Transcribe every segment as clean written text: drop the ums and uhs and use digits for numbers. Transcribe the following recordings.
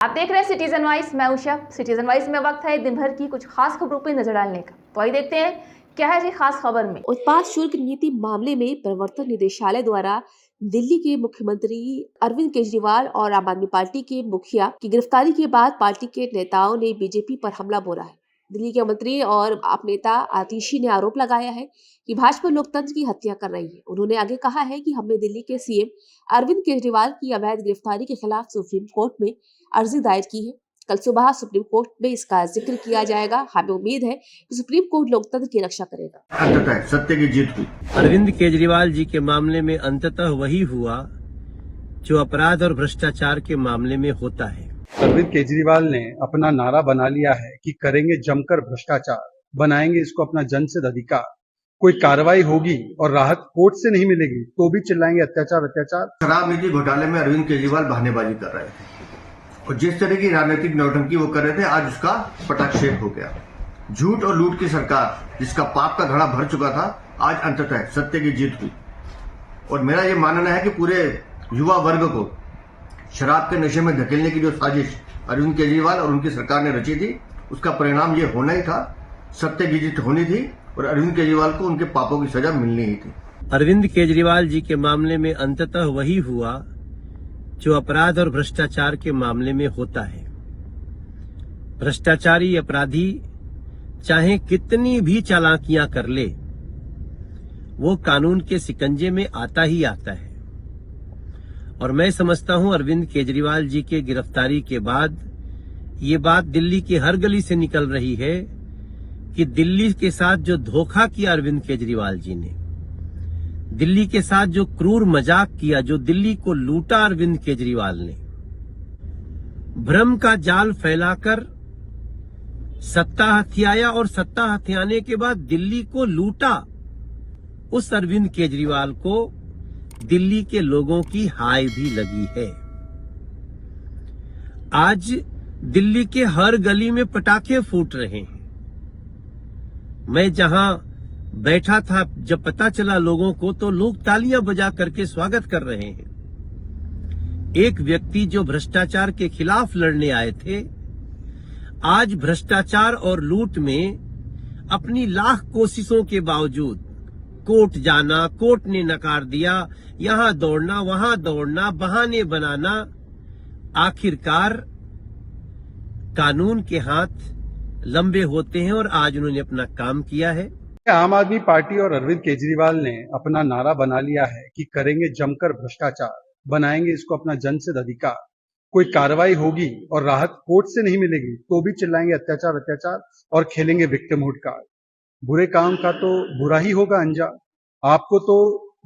आप देख रहे हैं सिटीजन वाइज। मैं उषा। सिटीजन वाइज में वक्त है दिन भर की कुछ खास खबरों पर नजर डालने का। तो आइए देखते हैं क्या है जी खास खबर में। उत्पाद शुल्क नीति मामले में प्रवर्तन निदेशालय द्वारा दिल्ली के मुख्यमंत्री अरविंद केजरीवाल और आम आदमी पार्टी के मुखिया की गिरफ्तारी के बाद पार्टी के नेताओं ने बीजेपी पर हमला बोला है। दिल्ली के मंत्री और आप नेता आतिशी ने आरोप लगाया है कि भाजपा लोकतंत्र की हत्या कर रही है। उन्होंने आगे कहा है कि हमने दिल्ली के सीएम अरविंद केजरीवाल की अवैध गिरफ्तारी के खिलाफ सुप्रीम कोर्ट में अर्जी दायर की है। कल सुबह सुप्रीम कोर्ट में इसका जिक्र किया जाएगा। हमें उम्मीद है कि सुप्रीम कोर्ट लोकतंत्र की रक्षा करेगा। अंततः सत्य की जीत हुई। अरविंद केजरीवाल जी के मामले में अंततः वही हुआ जो अपराध और भ्रष्टाचार के मामले में होता है। अरविंद केजरीवाल ने अपना नारा बना लिया है कि करेंगे जमकर भ्रष्टाचार, बनाएंगे इसको अपना जनसिद्ध अधिकार। कोई कार्रवाई होगी और राहत कोर्ट से नहीं मिलेगी तो भी चिल्लाएंगे अत्याचार अत्याचार। शराब नीति घोटाले में अरविंद केजरीवाल बहानेबाजी कर रहे थे और जिस तरह की राजनीतिक नौटंकी वो कर रहे थे, आज उसका पटाक्षेप हो गया। झूठ और लूट की सरकार जिसका पाप का घड़ा भर चुका था, आज अंततः सत्य की जीत हुई। और मेरा ये मानना है कि पूरे युवा वर्ग को शराब के नशे में धकेलने की जो साजिश अरविंद केजरीवाल और उनकी सरकार ने रची थी, उसका परिणाम ये होना ही था। सत्य की जीत होनी थी और अरविंद केजरीवाल को उनके पापों की सजा मिलनी ही थी। अरविंद केजरीवाल जी के मामले में अंततः वही हुआ जो अपराध और भ्रष्टाचार के मामले में होता है। भ्रष्टाचारी अपराधी चाहे कितनी भी चालाकियां कर ले, वो कानून के शिकंजे में आता ही आता है। और मैं समझता हूं अरविंद केजरीवाल जी के गिरफ्तारी के बाद ये बात दिल्ली की हर गली से निकल रही है कि दिल्ली के साथ जो धोखा किया अरविंद केजरीवाल जी ने, दिल्ली के साथ जो क्रूर मजाक किया, जो दिल्ली को लूटा अरविंद केजरीवाल ने, भ्रम का जाल फैलाकर सत्ता हथियाया और सत्ता हथियाने के बाद दिल्ली को लूटा, उस अरविंद केजरीवाल को दिल्ली के लोगों की हाय भी लगी है। आज दिल्ली के हर गली में पटाखे फूट रहे हैं। मैं जहां बैठा था, जब पता चला लोगों को, तो लोग तालियां बजा करके स्वागत कर रहे हैं। एक व्यक्ति जो भ्रष्टाचार के खिलाफ लड़ने आए थे, आज भ्रष्टाचार और लूट में अपनी लाख कोशिशों के बावजूद कोर्ट जाना, कोर्ट ने नकार दिया, यहां दौड़ना, वहां दौड़ना, बहाने बनाना, आखिरकार कानून के हाथ लंबे होते हैं और आज उन्होंने अपना काम किया है। आम आदमी पार्टी और अरविंद केजरीवाल ने अपना नारा बना लिया है कि करेंगे जमकर भ्रष्टाचार, बनाएंगे इसको अपना जनसिद्ध अधिकार। कोई कार्रवाई होगी और राहत कोर्ट से नहीं मिलेगी तो भी चिल्लाएंगे अत्याचार अत्याचार और खेलेंगे विक्टिमहुड कार्ड। बुरे काम का तो बुरा ही होगा अंजाम। आपको तो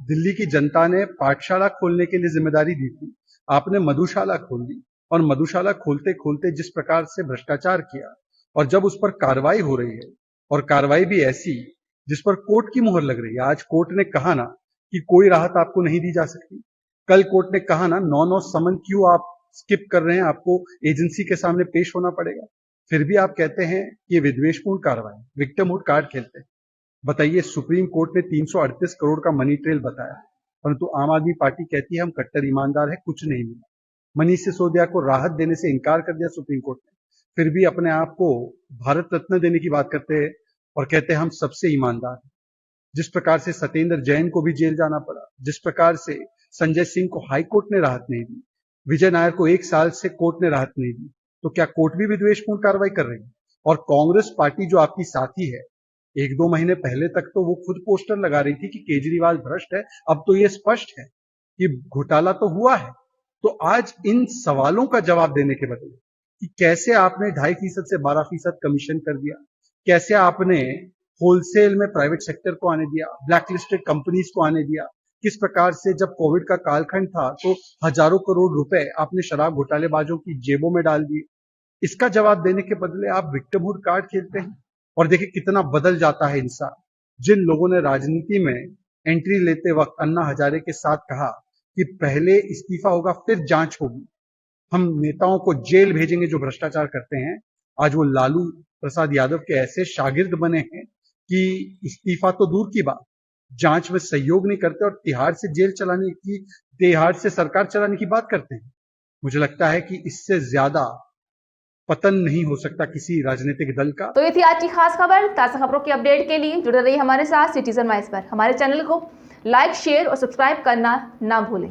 दिल्ली की जनता ने पाठशाला खोलने के लिए जिम्मेदारी दी थी, आपने मधुशाला खोल दी और मधुशाला खोलते खोलते जिस प्रकार से भ्रष्टाचार किया, और जब उस पर कार्रवाई हो रही है और कार्रवाई भी ऐसी जिस पर कोर्ट की मुहर लग रही है। आज कोर्ट ने कहा ना कि कोई राहत आपको नहीं दी जा सकती, कल कोर्ट ने कहा ना 9-9 समन क्यों आप स्किप कर रहे हैं, आपको एजेंसी के सामने पेश होना पड़ेगा। फिर भी आप कहते हैं कि ये विद्वेषपूर्ण कार्रवाई, विक्टिमहुड कार्ड खेलते हैं। बताइए, सुप्रीम कोर्ट ने 338 करोड़ का मनी ट्रेल बताया, परंतु आम आदमी पार्टी कहती है हम कट्टर ईमानदार है, कुछ नहीं मिला। मनीष सिसोदिया को राहत देने से इनकार कर दिया सुप्रीम कोर्ट ने, फिर भी अपने आप को भारत रत्न देने की बात करते हैं और कहते हैं हम सबसे ईमानदार हैं। जिस प्रकार से सत्येंद्र जैन को भी जेल जाना पड़ा, जिस प्रकार से संजय सिंह को हाई कोर्ट ने राहत नहीं दी, विजय नायर को 1 साल से कोर्ट ने राहत नहीं दी, तो क्या कोर्ट भी विद्वेषपूर्ण कार्रवाई कर रही है? और कांग्रेस पार्टी जो आपकी साथी है, 1-2 महीने पहले तक तो वो खुद पोस्टर लगा रही थी कि केजरीवाल भ्रष्ट है, अब तो ये स्पष्ट है कि घोटाला तो हुआ है। तो आज इन सवालों का जवाब देने के बदले कि कैसे आपने 2.5% से 12% कमीशन कर दिया, कैसे आपने होलसेल में प्राइवेट सेक्टर को आने दिया, ब्लैकलिस्टेड कंपनीज को आने दिया, किस प्रकार से जब कोविड का कालखंड था तो हजारों करोड़ रुपए आपने शराब घोटालेबाजों की जेबों में डाल दिए। इसका जवाब देने के बदले आप विक्टिमहुड कार्ड खेलते हैं। और देखिए कितना बदल जाता है इंसान। जिन लोगों ने राजनीति में एंट्री लेते वक्त अन्ना हजारे के साथ कहा कि पहले इस्तीफा होगा फिर जांच होगी, हम नेताओं को जेल भेजेंगे जो भ्रष्टाचार करते हैं, आज वो लालू प्रसाद यादव के ऐसे शागिर्द बने हैं कि इस्तीफा तो दूर की बात, जांच में सहयोग नहीं करते और तिहाड़ से सरकार चलाने की बात करते हैं। मुझे लगता है कि इससे ज्यादा पतन नहीं हो सकता किसी राजनीतिक दल का। तो ये थी आज की खास खबर। ताज़ा खबरों की अपडेट के लिए जुड़े रहिए हमारे साथ सिटीजन वाइस पर। हमारे चैनल को लाइक, शेयर और सब्सक्राइब करना ना भूलें।